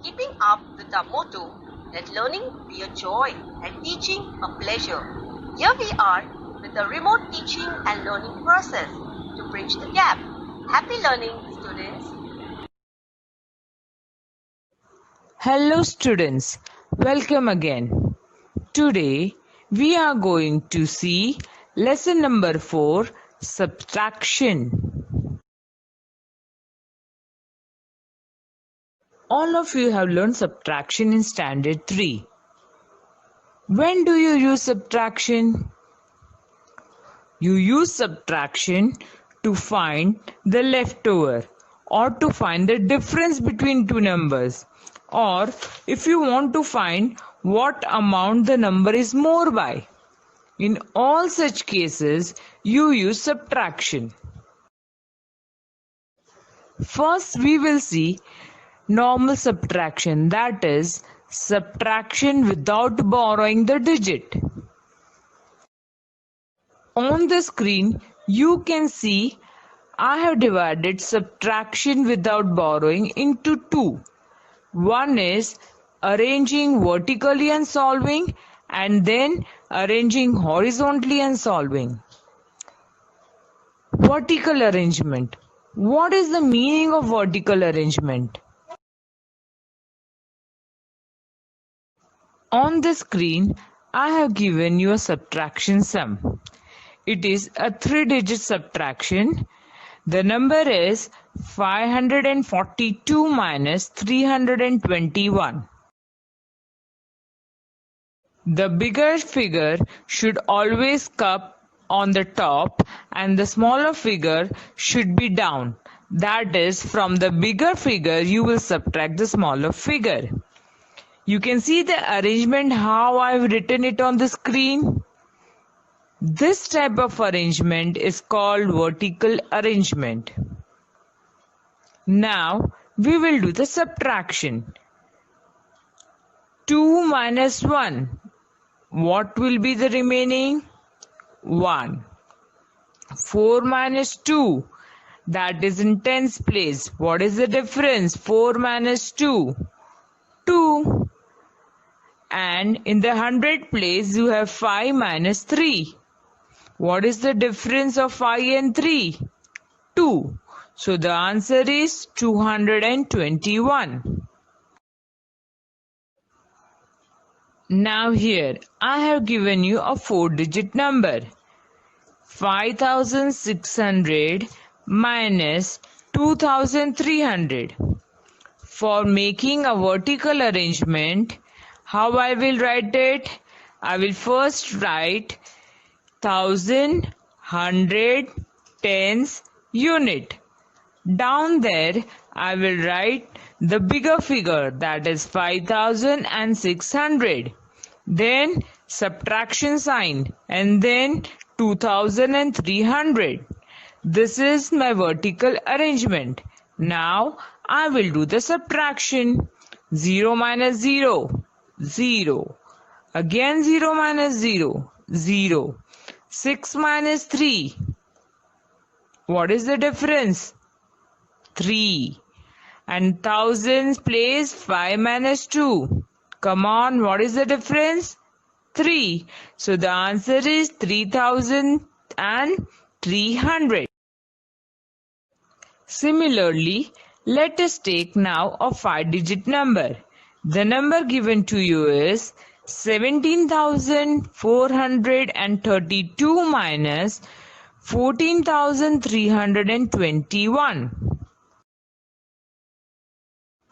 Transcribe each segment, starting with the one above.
keeping up with our motto, let learning be a joy and teaching a pleasure. Here we are with the remote teaching and learning process to bridge the gap. Happy learning, students! Hello students, welcome again. Today we are going to see lesson number 4, subtraction. All of you have learned subtraction in standard 3. When do you use subtraction? You use subtraction to find the leftover or to find the difference between two numbers, or if you want to find what amount the number is more by. In all such cases, you use subtraction. First, we will see normal subtraction, that is, subtraction without borrowing the digit. On the screen, you can see I have divided subtraction without borrowing into two. One is arranging vertically and solving, and then arranging horizontally and solving. Vertical arrangement. What is the meaning of vertical arrangement? On the screen, I have given you a subtraction sum. It is a 3-digit subtraction. The number is 542 minus 321. The bigger figure should always come on the top and the smaller figure should be down. That is, from the bigger figure you will subtract the smaller figure. You can see the arrangement how I have written it on the screen. This type of arrangement is called vertical arrangement. Now we will do the subtraction. 2 minus 1. What will be the remaining? 1. 4 minus 2. That is in tens place. What is the difference? 4 minus 2. 2. And in the hundred place you have 5 minus 3. What is the difference of 5 and 3? 2. So the answer is 221. Now here I have given you a 4-digit number. 5600 minus 2300. For making a vertical arrangement, how I will write it? I will first write 1000, 100, tens, unit. Down there, I will write the bigger figure, that is 5600. Then subtraction sign and then 2300. This is my vertical arrangement. Now I will do the subtraction. 0 minus 0, 0. Again 0 minus 0, 0. 6 minus 3. What is the difference? 3. And thousands place 5 minus 2. Come on, what is the difference? 3. So the answer is 3300. Similarly, let us take now a 5-digit number. The number given to you is 17,432 minus 14,321.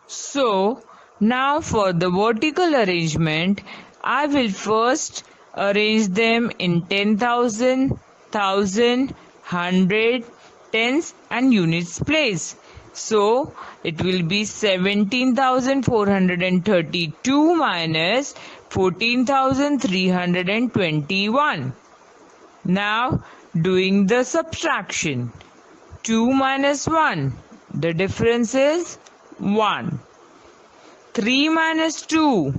So, now for the vertical arrangement, I will first arrange them in 10,000, 1,000, 100, tens and units place. So, it will be 17,432 minus 14,321. Now, doing the subtraction. 2 minus 1. The difference is 1. 3 minus 2.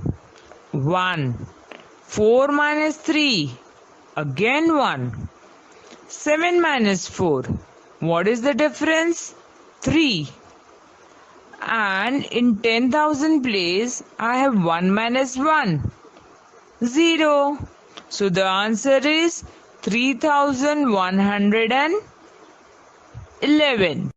1. 4 minus 3. Again 1. 7 minus 4. What is the difference? 3. And in 10,000 place, I have 1 minus 1. 0. So the answer is 3111.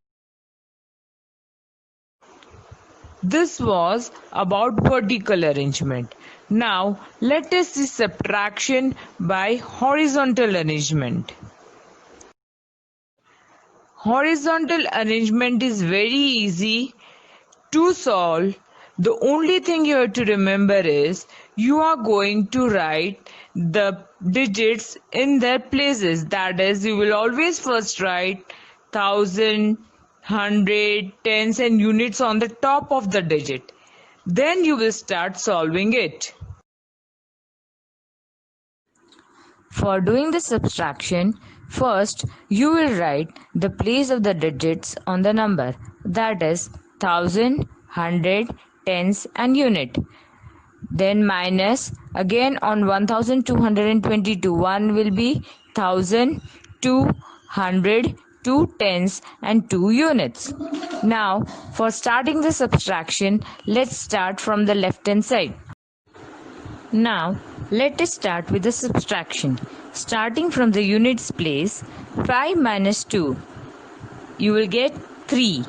This was about vertical arrangement. Now let us see subtraction by horizontal arrangement. Horizontal arrangement is very easy to solve. The only thing you have to remember is you are going to write the digits in their places. That is, you will always first write 1000, 100, tens and units on the top of the digit. Then you will start solving it. For doing the subtraction, first you will write the place of the digits on the number, that is 1000, 100, tens and unit. Then minus again on 1222, 1 will be 1000, 200, 2 tens and 2 units. Now for starting the subtraction, let's start from the left hand side. Now let us start with the subtraction. Starting from the units place, 5 minus 2, you will get 3.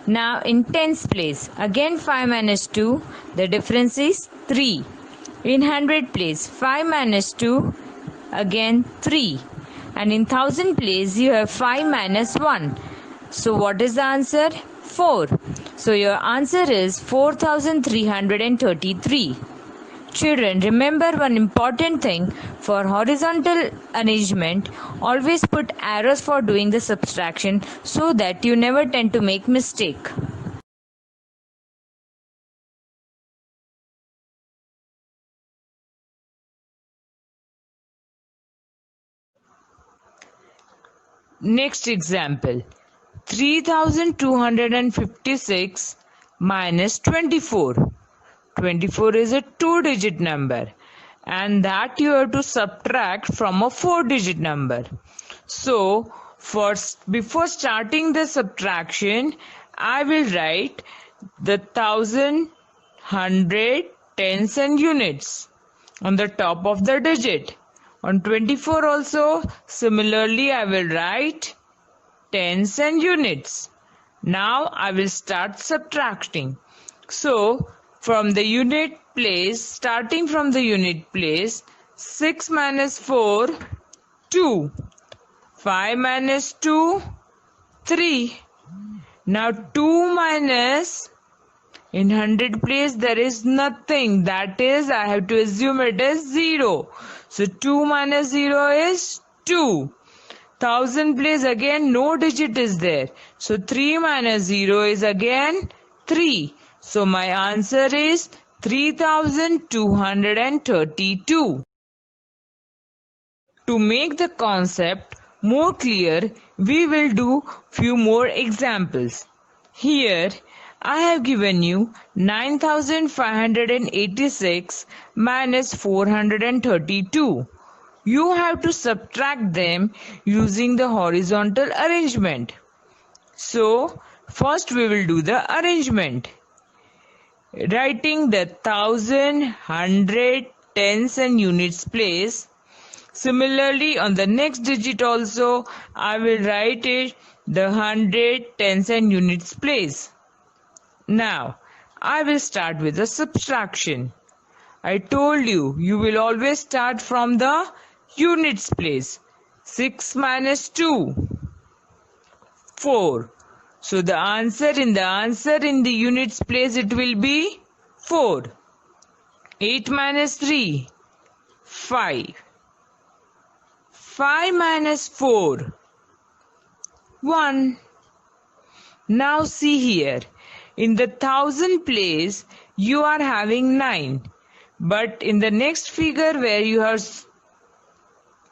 Now in tens place, again 5 minus 2, the difference is 3. In 100 place, 5 minus 2, again 3. And in 1000 place, you have 5 minus 1. So what is the answer? 4. So your answer is 4333. Children, remember one important thing for horizontal arrangement, always put arrows for doing the subtraction so that you never tend to make mistake. Next example, 3256 minus 24. 24 is a 2-digit number and that you have to subtract from a 4-digit number. So before starting the subtraction, I will write the 1000, 100, tens and units on the top of the digit. On 24 also, similarly I will write tens and units. Now I will start subtracting. So from the unit place, starting from the unit place, 6 minus 4, 2. 5 minus 2, 3. Now 2 minus, in 100 place there is nothing. That is, I have to assume it is 0. So 2 minus 0 is 2. 1000 place again no digit is there. So 3 minus 0 is again 3. So my answer is 3232. To make the concept more clear, we will do few more examples. Here I have given you 9586 minus 432. You have to subtract them using the horizontal arrangement. So first we will do the arrangement. Writing the 1000, 100, tens and units place. Similarly, on the next digit also, I will write it the 100, tens and units place. Now, I will start with the subtraction. I told you, you will always start from the units place. 6 minus 2, 4. So the answer in the units place, it will be 4. 8 minus 3, 5. 5 minus 4, 1. Now see here, in the 1000 place, you are having 9. But in the next figure where you are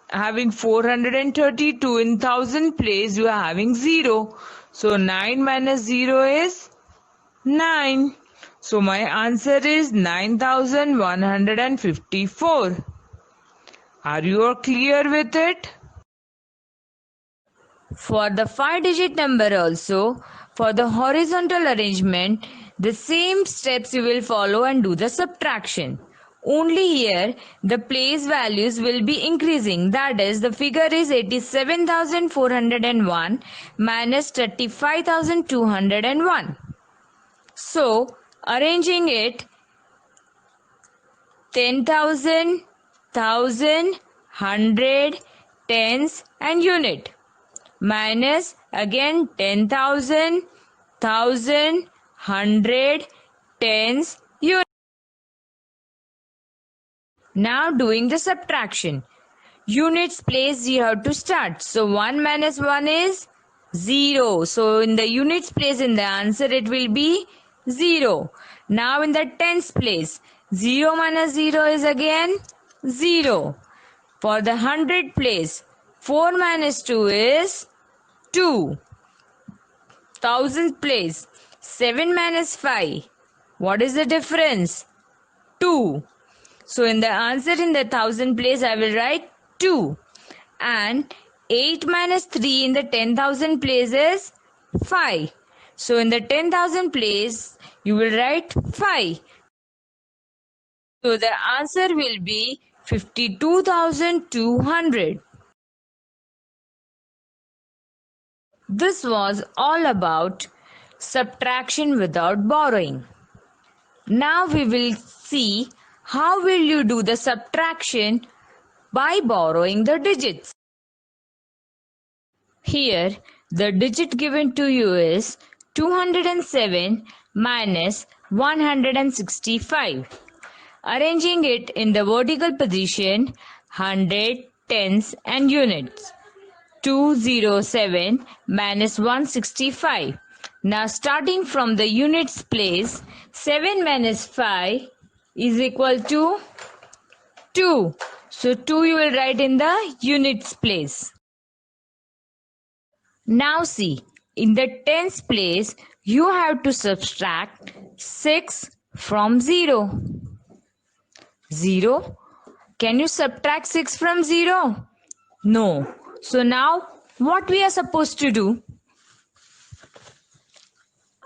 having 432, in 1000 place, you are having 0. So 9 minus 0 is 9. So my answer is 9154. Are you all clear with it? For the 5-digit number also, for the horizontal arrangement, the same steps you will follow and do the subtraction. Only here the place values will be increasing. That is, the figure is 87,401 minus 35,201. So, arranging it, 10,000, 1,000, 100, tens and unit, minus again 10,000, 1,000, 100, tens, unit. Now doing the subtraction. Units place you have to start. So 1 minus 1 is 0. So in the units place in the answer it will be 0. Now in the tens place, 0 minus 0 is again 0. For the hundred place, 4 minus 2 is 2. Thousandth place, 7 minus 5. What is the difference? 2. So in the answer in the thousand place, I will write 2. And 8 minus 3 in the 10,000 place is 5. So in the 10,000 place, you will write 5. So the answer will be 52,200. This was all about subtraction without borrowing. Now we will see how will you do the subtraction by borrowing the digits. Here the digit given to you is 207 minus 165. Arranging it in the vertical position, 100, tens and units. 207 minus 165. Now starting from the units place, 7 minus 5 is equal to 2. So 2 you will write in the units place. Now see, in the tens place, you have to subtract 6 from 0. 0? Can you subtract 6 from 0? No. So now, what we are supposed to do?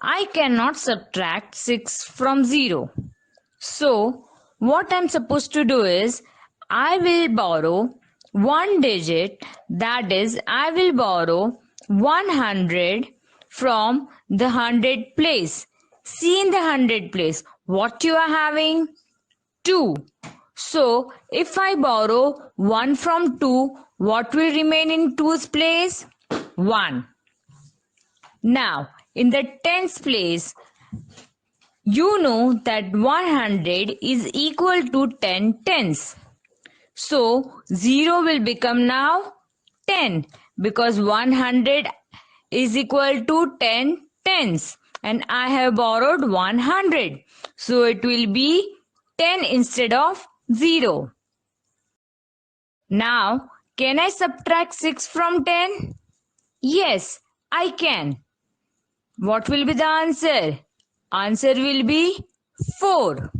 I cannot subtract 6 from 0. So, what I am supposed to do is, I will borrow one digit, that is, I will borrow 100 from the 100 place. See in the 100 place, what you are having? 2. So, if I borrow 1 from 2, what will remain in 2's place? 1. Now, in the tens place, you know that 100 is equal to 10 tens. So, 0 will become now 10 because 100 is equal to 10 tens and I have borrowed 100. So, it will be 10 instead of 0. Now, can I subtract 6 from 10? Yes, I can. What will be the answer? Answer will be 4.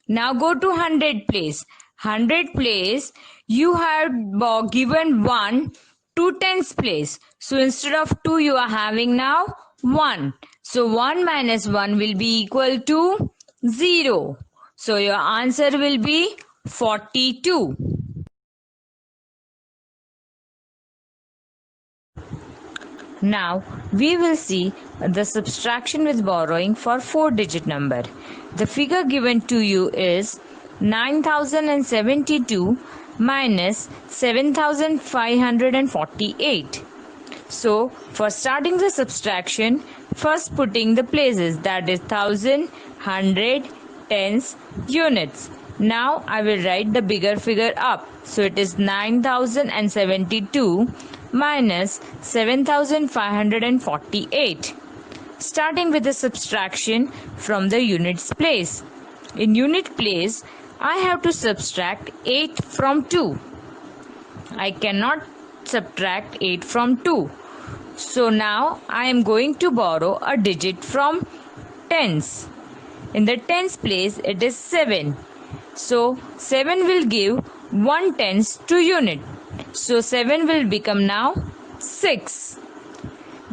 Now go to 100 place. 100 place, you have given 1 to tens place. So instead of 2, you are having now 1. So 1 minus 1 will be equal to 0. So your answer will be 42. Now we will see the subtraction with borrowing for 4-digit number. The figure given to you is 9,072 minus 7,548. So for starting the subtraction, first putting the places, that is 1,000, 100, tens, units. Now I will write the bigger figure up. So it is 9,072 minus 7,548. Starting with the subtraction from the units place. In unit place, I have to subtract 8 from 2. I cannot subtract 8 from 2. So now I am going to borrow a digit from tens. In the tens place, it is 7. So 7 will give 1 tens to unit. So 7 will become now 6.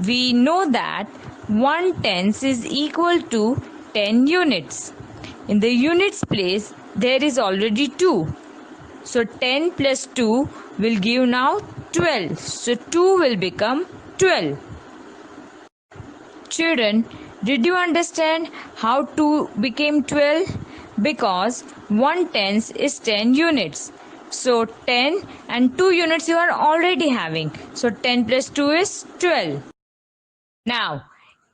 We know that 1/10 is equal to 10 units. In the units place, there is already 2. So 10 plus 2 will give now 12. So 2 will become 12. Children, did you understand how 2 became 12? Because 1/10 is 10 units. So 10 and 2 units you are already having. So 10 plus 2 is 12. Now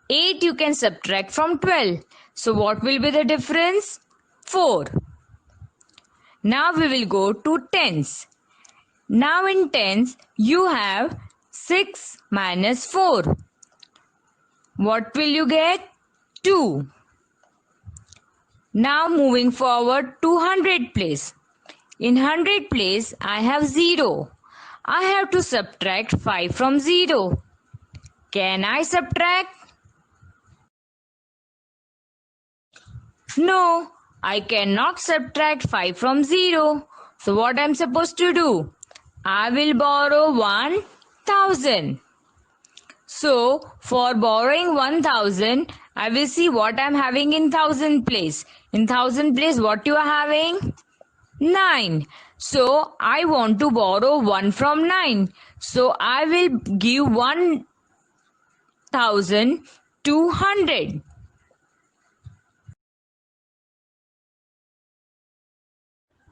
8 you can subtract from 12. So what will be the difference? 4. Now we will go to tens. Now in tens you have 6 minus 4. What will you get? 2. Now moving forward to 100 place. In 100 place I have 0. I have to subtract 5 from 0. Can I subtract? No, I cannot subtract 5 from 0. So what I am supposed to do? I will borrow 1000. So for borrowing 1000, I will see what I am having in 1000 place. In 1000 place what you are having? 9. So I want to borrow 1 from 9. So I will give 1200.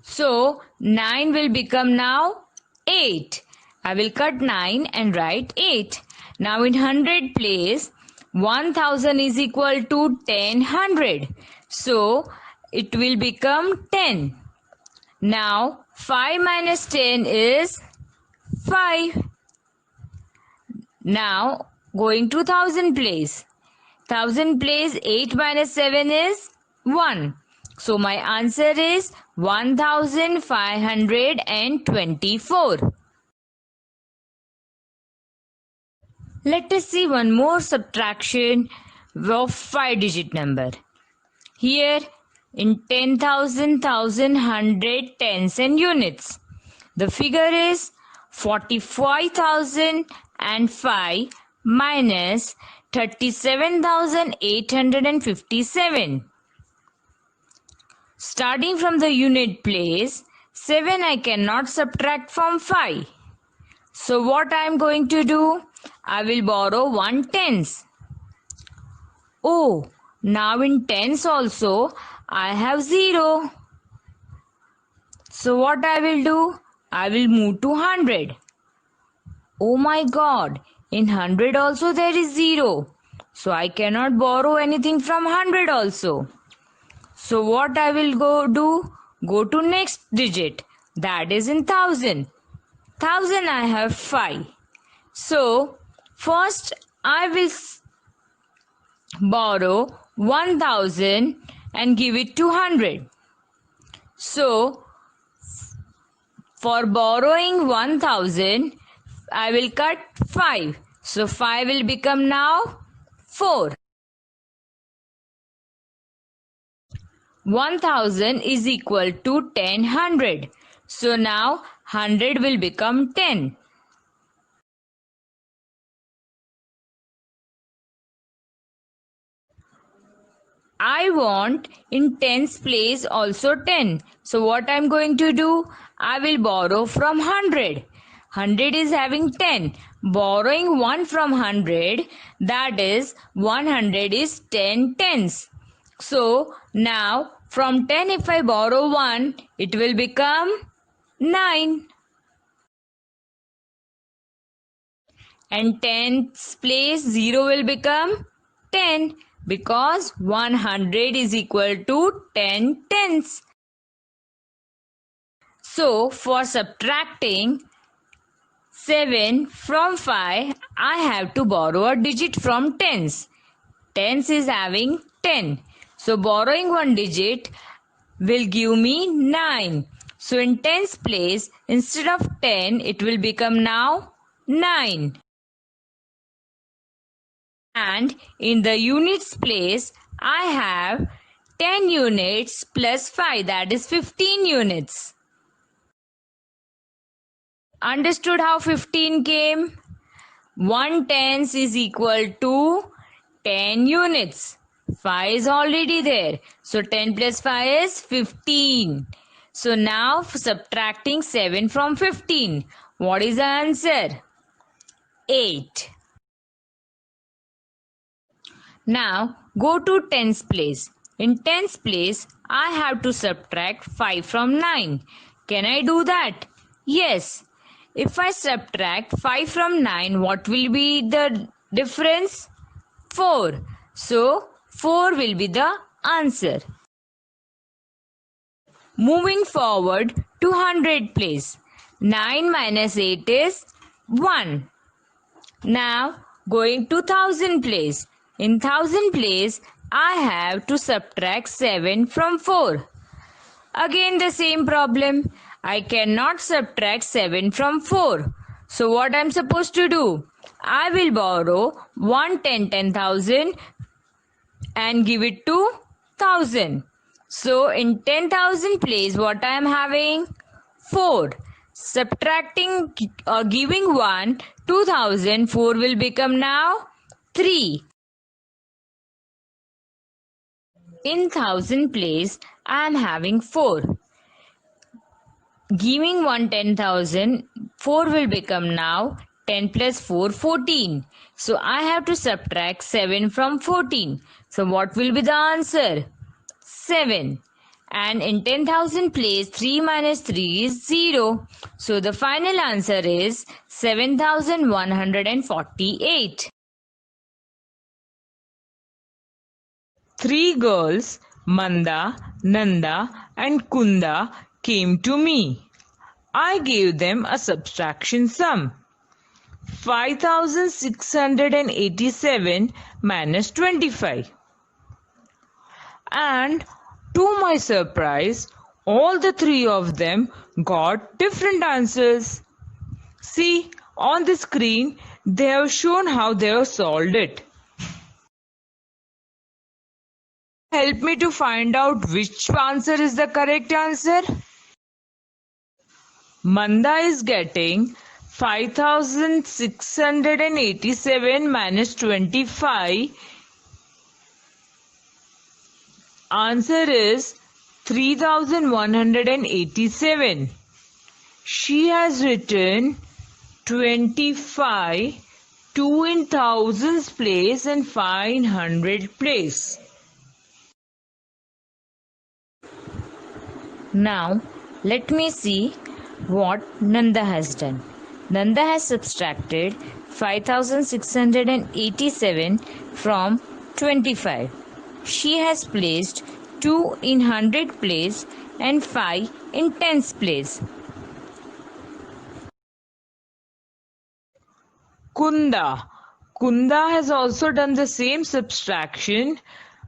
So 9 will become now 8. I will cut 9 and write 8. Now in 100 place, 1000 is equal to 1000. So it will become 10. Now 5 minus 10 is 5. Now going to 1000 place. 1000 place 8 minus 7 is 1. So my answer is 1524. Let us see one more subtraction of 5-digit number. Here in 10,000, 1,000, 100, tens and units. The figure is 45,005 minus 37,857. Starting from the unit place, 7 I cannot subtract from 5. So what I am going to do? I will borrow 1/10. Oh, now in tens also I have 0. So what I will do? I will move to 100. Oh my God, in 100 also there is 0. So I cannot borrow anything from 100 also. So what I will do? Go to next digit. That is in 1000. 1000 I have 5. So first I will borrow 1000 and give it to 100. So for borrowing 1000, I will cut 5. So 5 will become now 4. 1000 is equal to 1000. So now 100 will become 10. I want in tens place also 10. So what I am going to do? I will borrow from 100. 100 is having 10. Borrowing 1 from 100, that is 100 is 10 tens. So now from 10 if I borrow 1, it will become 9. And tens place 0 will become 10 because 100 is equal to 10 tens. So for subtracting 7 from 5, I have to borrow a digit from tens. Tens is having 10. So borrowing one digit will give me 9. So in tens place, instead of 10, it will become now 9. And in the units place, I have 10 units plus 5, that is 15 units. Understood how 15 came? 1/10 is equal to 10 units. 5 is already there. So 10 plus 5 is 15. So now subtracting 7 from 15. What is the answer? 8. Now go to tens place. In tens place, I have to subtract 5 from 9. Can I do that? Yes. If I subtract 5 from 9, what will be the difference? 4. So 4 will be the answer. Moving forward to 100 place. 9 minus 8 is 1. Now going to 1000 place. In 1000 place, I have to subtract 7 from 4. Again the same problem. I cannot subtract 7 from 4. So what I'm supposed to do? I will borrow 10,000 and give it to 1000. So in 10,000 place, what I am having? 4. Subtracting or giving 1, 2000, 4 will become now 3. In 1000 place, I am having 4. Giving 10,000, 4 will become now 10 plus 4, 14. So I have to subtract 7 from 14. So what will be the answer? 7. And in 10,000 place, 3 minus 3 is 0. So the final answer is 7,148. 3 girls, Manda, Nanda and Kunda, came to me. I gave them a subtraction sum. 5,687 minus 25. And to my surprise, all the 3 of them got different answers. See, on the screen, they have shown how they have solved it. Help me to find out which answer is the correct answer. Manda is getting 5,687 minus 25. Answer is 3,187. She has written 25, 2 in thousands place and 5 in hundred place. Now let me see what Nanda has done. Nanda has subtracted 5,687 from 25. She has placed 2 in 100 place and 5 in tens place. Kunda has also done the same subtraction,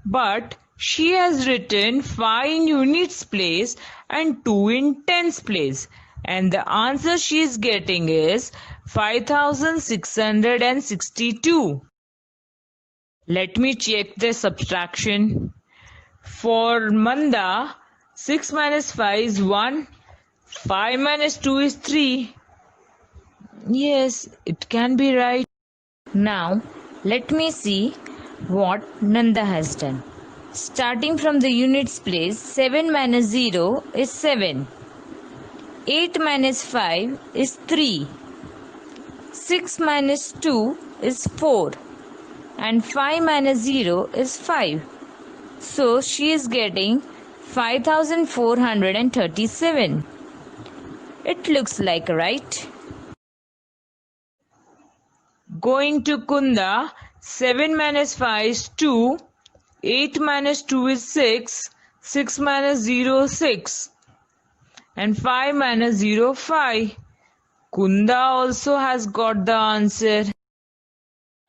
but she has written 5 in units place and 2 in tens place. And the answer she is getting is 5,662. Let me check the subtraction. For Manda, 6 minus 5 is 1. 5 minus 2 is 3. Yes, it can be right. Now let me see what Nanda has done. Starting from the units place, 7 minus 0 is 7. 8 minus 5 is 3. 6 minus 2 is 4. And 5 minus 0 is 5. So she is getting 5,437. It looks like right. Going to Kunda, 7 minus 5 is 2. 8 minus 2 is 6. 6 minus 0 is 6. And 5 minus 0, 5. Kunda also has got the answer.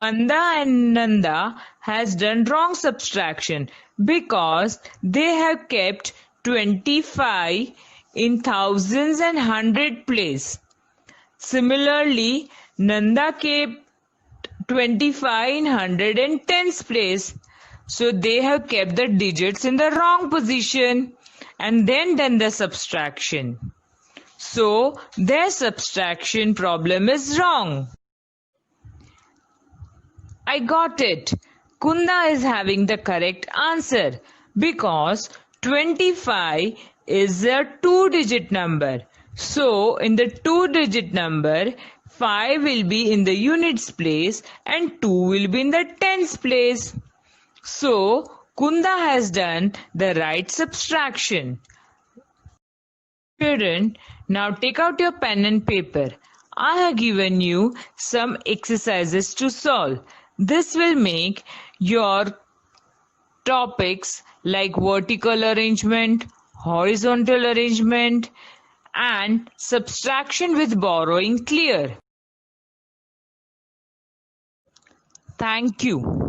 Manda and Nanda has done wrong subtraction because they have kept 25 in thousands and hundred place. Similarly, Nanda kept 25 in hundred and tens place. So they have kept the digits in the wrong position and then done the subtraction. So their subtraction problem is wrong. I got it. Kunda is having the correct answer because 25 is a two-digit number. So, in the two-digit number, 5 will be in the units place and 2 will be in the tens place. So, Kunda has done the right subtraction. Children, now take out your pen and paper. I have given you some exercises to solve. This will make your topics like vertical arrangement, horizontal arrangement, and subtraction with borrowing clear. Thank you.